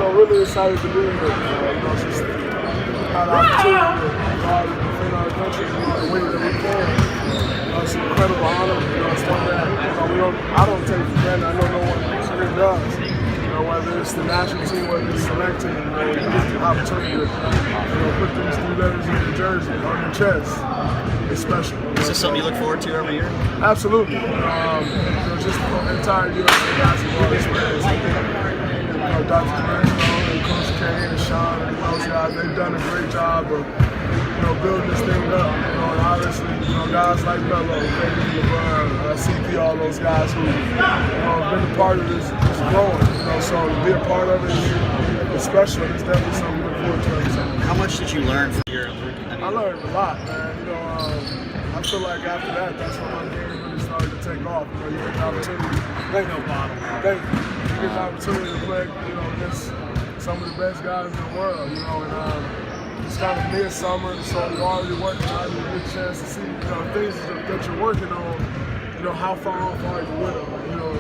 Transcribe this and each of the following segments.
really excited to be here. It's just an opportunity to go out and defend our country the way that we can. It's an incredible honor. It's one that I don't take for granted. I know no one here does. Whether it's the national team, whether it's the select team, you get the opportunity to put these 3 letters in your jersey, on your chest. It's special. Is this something you look forward to every year? Absolutely. Just the entire USA basketball experience. Dr. Green and Coach K and Sean and those guys, they've done a great job of building this thing up. And obviously, guys like Melo, LeBron, CP, all those guys who have been a part of this growing. So to be a part of it is special. It's definitely something to look forward to every time. How much did you learn from your? I learned a lot, man. I feel like after that's when my game really started to take off. You get the opportunity. You get the opportunity to play, against some of the best guys in the world. And it's kind of midsummer, so you're already working out. You get a chance to see, things that you're working on. How far off are you with them?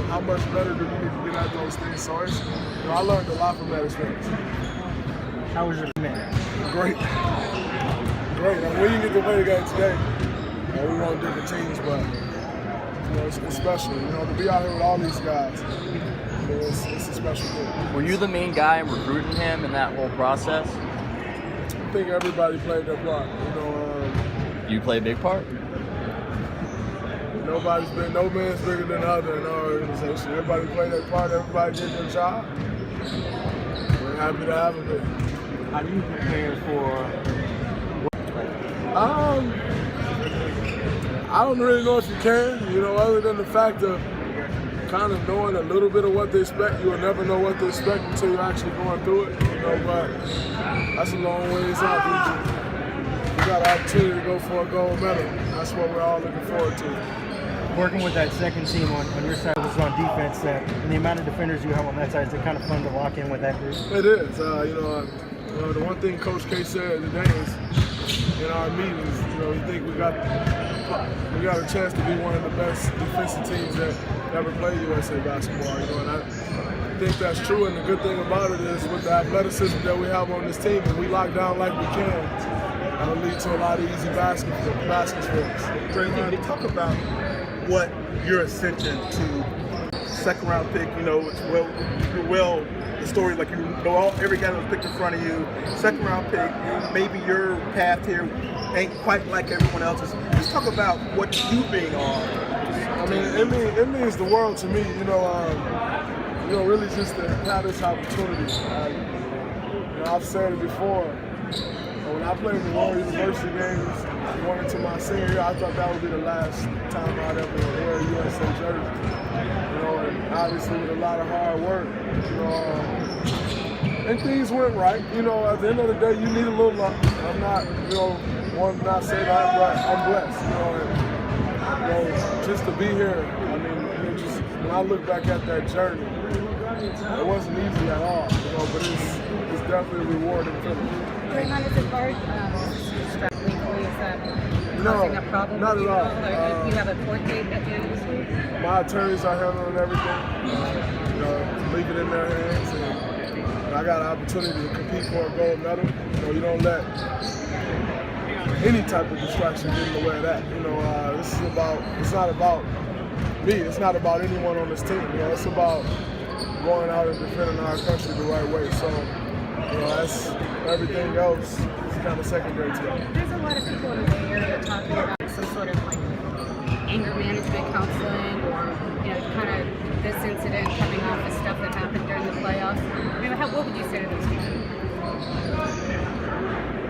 How much better do you need to get at those things? So it's, I learned a lot from that experience. How was your man? Great. We didn't get to play the game today. We were on different teams, but it's special. To be out here with all these guys, it's a special thing. Were you the main guy in recruiting him in that whole process? I think everybody played their part. You play a big part? No man's bigger than the other in our organization. Everybody played their part, everybody did their job. We're happy to have them. How do you prepare for I don't really know if you can, other than the fact of kind of knowing a little bit of what they expect. You will never know what to expect until you're actually going through it, but that's a long ways out. We got an opportunity to go for a gold medal. That's what we're all looking forward to. Working with that second team on your side was on defense, and the amount of defenders you have on that side, is it kind of fun to lock in with that group? It is. The one thing Coach K said today is in our meetings, he think we got a chance to be one of the best defensive teams that ever played USA basketball. And I think that's true. And the good thing about it is with the athleticism that we have on this team, and we lock down like we can, that'll lead to a lot of easy baskets for us. Draymond, talk about what your ascension to second round pick, the story, like every guy that was picked in front of you, second round pick, maybe your path here ain't quite like everyone else's. Just talk about what you being on. It means the world to me, really just to have this opportunity. I've said it before. When I played the Royal University games, going into my senior year, I thought that would be the last time I'd ever wear a USA jersey. And obviously with a lot of hard work, and things went right. At the end of the day, you need a little luck. I'm not, one not say that, but I'm blessed. Just to be here. When I look back at that journey, it wasn't easy at all. But it's definitely a rewarding feeling. Draymond, is it hard struggling for you? Is that causing a problem? Not at all. Or do you have a court date at the end of this week? My attorneys are handling everything. Leave it in their hands. And I got an opportunity to compete for a gold medal. You don't let any type of distraction get in the way of that. It's not about me. It's not about anyone on this team. It's about going out and defending our country the right way. So, that's everything else is kind of secondary to that. There's a lot of people in the Bay Area talking about some sort of anger management counseling, or kind of this incident coming off of stuff that happened during the playoffs. What would you say to those people?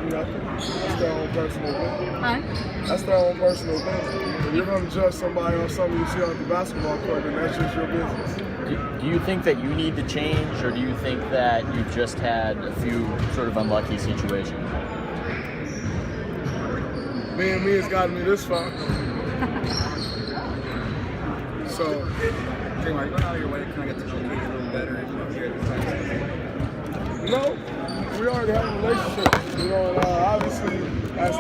Nothing. That's their own personal thing. Huh? That's their own personal thing. If you're going to judge somebody on something you see on the basketball court, then that's just your business. Do you think that you need to change, or do you think that you've just had a few sort of unlucky situations? Being me has gotten me this far. So, Draymond, are you going out of your way to kind of get to know Kate a little better here at this time? we already have a relationship. Obviously, as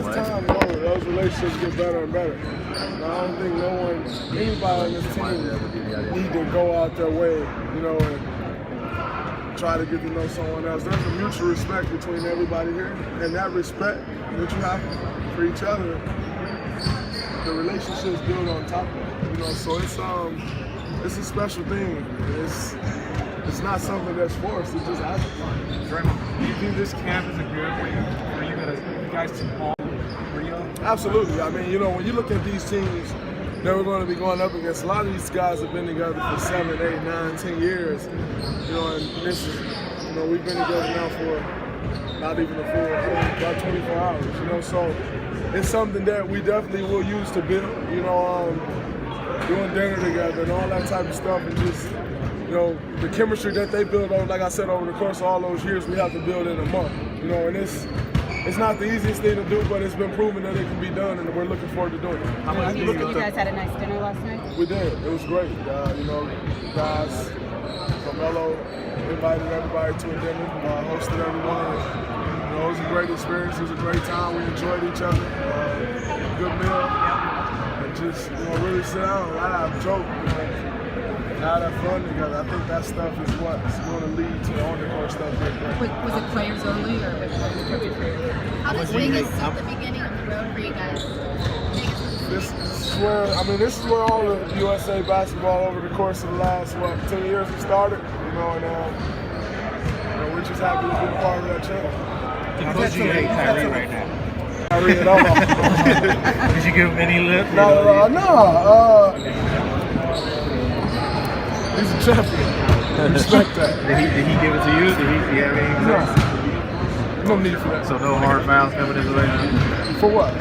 time goes, those relationships get better and better. And I don't think anybody on this team need to go out their way, try to get to know someone else. There's a mutual respect between everybody here, and that respect that you have for each other, the relationships build on top of it. You know, so it's a special thing. It's not something that's forced. It just happens. Draymond, do you think this camp is a good way for you guys to bond real? Absolutely. I mean, you know, when you look at these teams that we're going to be going up against, a lot of these guys have been together for 7, 8, 9, 10 years. You know, and this is, you know, we've been together now for not even a full, about 24 hours. You know, so it's something that we definitely will use to build. You know, doing dinner together and all that type of stuff, and just, you know, the chemistry that they build over, like I said, over the course of all those years, we have to build in a month. You know, and it's not the easiest thing to do, but it's been proven that it can be done, and we're looking forward to doing it. You guys had a nice dinner last night? We did. It was great. You know, guys from Mello invited everybody to a dinner, hosted everyone. You know, it was a great experience. It was a great time. We enjoyed each other. Good meal. And just, you know, really sit down, laugh, joke, you know, have that fun together. I think that stuff is what's going to lead to on the court stuff. Was it players only, or How does Vegas at the beginning of the road for you guys? This is where all the USA basketball over the course of the last 10 years have started. You know, and you know, we're just happy to be a part of that channel. How much you hate Kyrie right now? Kyrie at all. Did you give him any lip? No. He's a champion. Respect that. Did he give it to you? Did he have any? No need for that. So no hard fouls coming his way now? For what?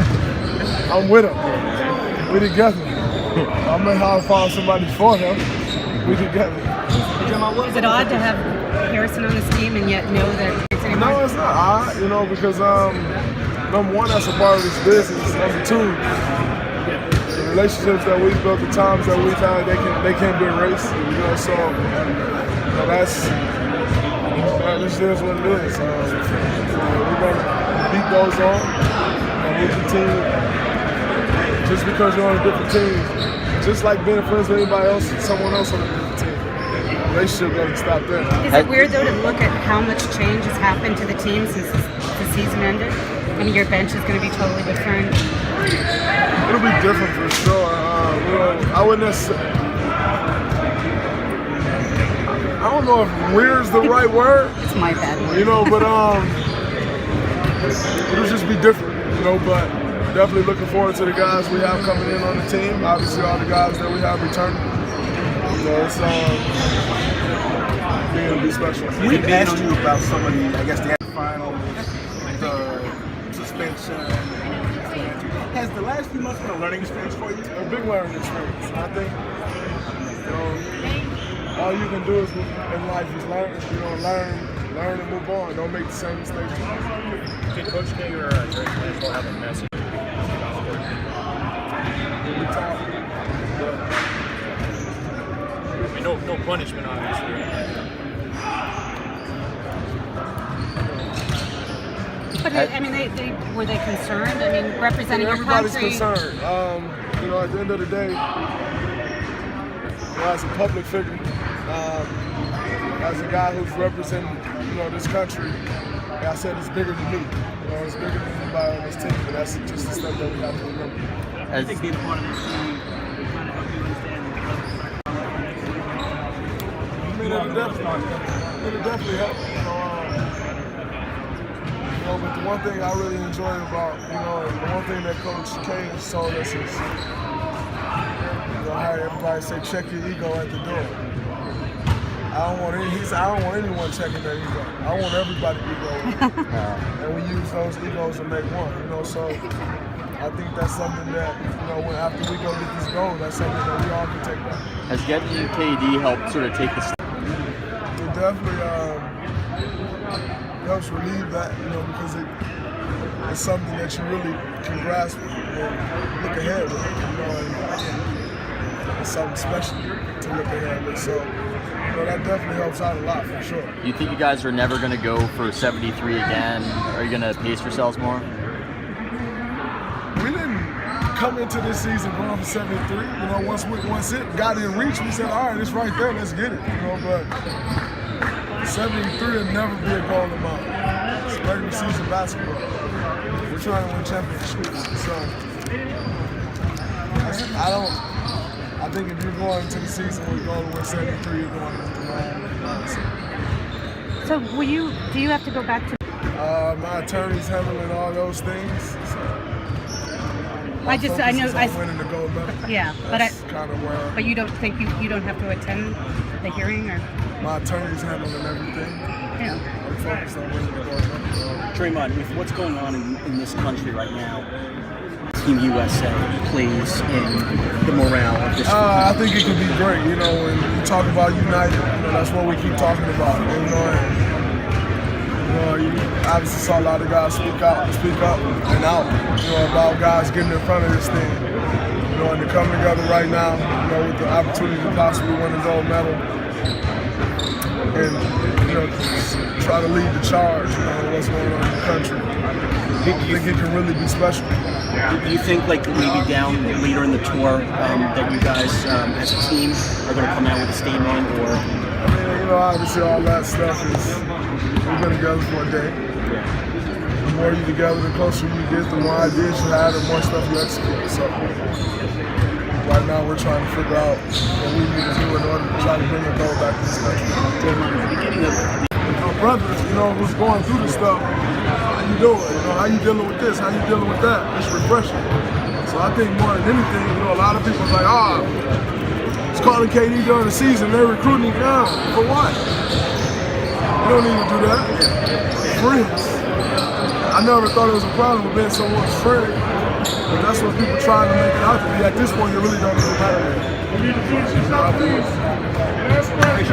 I'm with him. We together. I may have to find somebody for him. We together. Is it odd to have Harrison on this team and yet know that it's anymore? No, it's not odd, you know, because number one, that's a part of this business. Number two, the relationships that we've built, the times that we've had, they can't be erased. You know, so you know, this is what it is. We're gonna beat those on, and we continue. Just because you're on a different team, just like being friends with anybody else, someone else on a different team. The relationship doesn't stop there. Is it weird though to look at how much change has happened to the team since the season ended? I mean, your bench is going to be totally different. It'll be different for sure. You know, I wouldn't necessarily. I don't know if weird's the right word. It's my bad word. You know, but it'll just be different. You know, but definitely looking forward to the guys we have coming in on the team. Obviously, all the guys that we have returning. You know, it's going to be special. We asked you about some of the, I guess, the finals, the suspension. Has the last few months been a learning experience for you? A big learning experience. I think, you know, all you can do is in life is learn. You know, learn and move on. Don't make the same mistakes. Did Coach K or Draymond Green have a message? I mean, no punishment, obviously. But I mean, were they concerned? I mean, representing your everybody's country. concerned. You know, at the end of the day, you know, as a public figure, as a guy who's representing, you know, this country, like I said, it's bigger than me. You know, it's bigger than anybody on this team, but that's just the stuff that we have to remember. I think being a part of this team kind of help you understand the other. I mean, it'll definitely help. You know, but the one thing I really enjoy about, you know, the one thing that Coach K has told us is, you know, how everybody say, check your ego at the door. I don't want anyone checking their ego. I want everybody ego. And we use those egos to make one, you know, so I think that's something that, you know, when after we go get this goal, that's something that we all can take back. Has getting KD helped sort of take the step? It definitely helps relieve that, you know, because it's something that you really can grasp and look ahead with, you know, and it's something special to look ahead with. So, you know, that definitely helps out a lot for sure. You think you guys are never going to go for 73 again? Are you going to pace yourselves more? We didn't come into this season going for 73. You know, once it got in reach, we said, all right, it's right there, let's get it. You know, but 73 will never be a goal amount. It's regular season basketball. We're trying to win championships. So I think if you're going into the season with a goal to win 73, you're going into the wrong mindset. So do you have to go back to? My attorney's handling all those things. So I know winning the gold medal. Yeah, that's kind of where. But you don't think you don't have to attend the hearing, or? My attorney's handling everything. Yeah. I'm focused on winning the gold medal. Draymond, with what's going on in this country right now, Team USA plays in the morale of this. I think it could be great. You know, when you talk about united, that's what we keep talking about. You obviously saw a lot of guys speak up and out, about guys getting in front of this thing. And to come together right now, with the opportunity to possibly win a gold medal and, try to lead the charge, what's going on in the country. I think it can really be special. Do you think, maybe down later in the tour, that you guys, as a team, are going to come out with a statement, or? Obviously all that stuff is, we've been together for a day. The more you together, the closer you get, the more ideas you have, the more stuff you execute. So right now we're trying to figure out what we need to do in order to try to bring a goal back to this country. My brother, who's going through this stuff, how you doing? How you dealing with this? How you dealing with that? It's refreshing. So I think more than anything, a lot of people are like, it's calling KD during the season, they're recruiting him now. For what? You don't need to do that. Friends. I never thought it was a problem with being someone's friend, but that's what people trying to make it out to be. At this point, it really don't even matter.